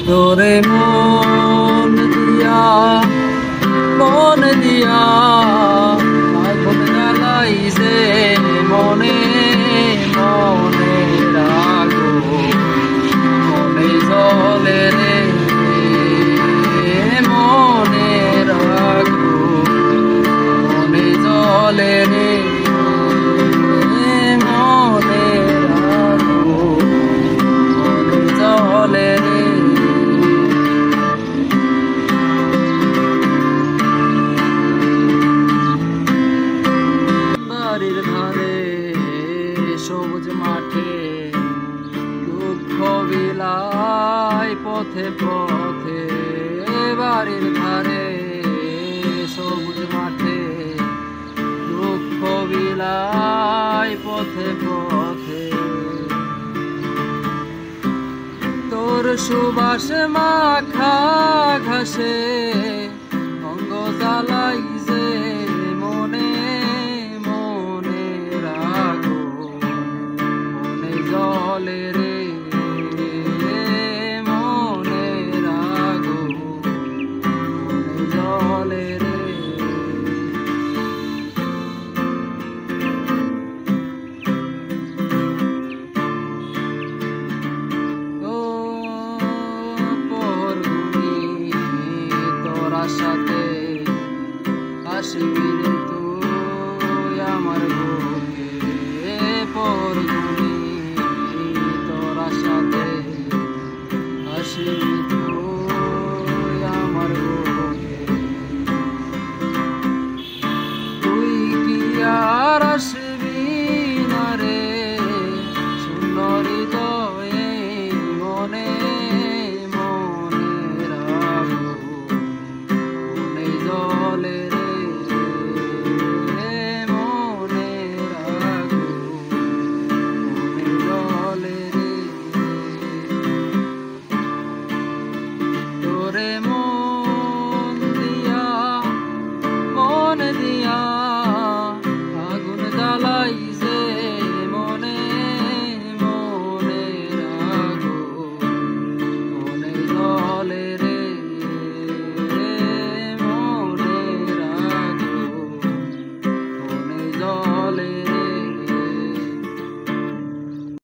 তোরে মন দিয়া আগুন জ্বালাইছে মনে মনে রাগো মনে জলে রে মনে রাগো মনে জলে রে মনে রাগো মনে জলে রে। বাড়ির ধারে সবুজ মাঠে দুঃখ বিলায় পথে পথে, বাড়ির ধারে সবুজ মাঠে দুঃখ বিলায় পথে পথে, তোর সুবাস মাখা ঘাসে অঙ্গ জ্বালাই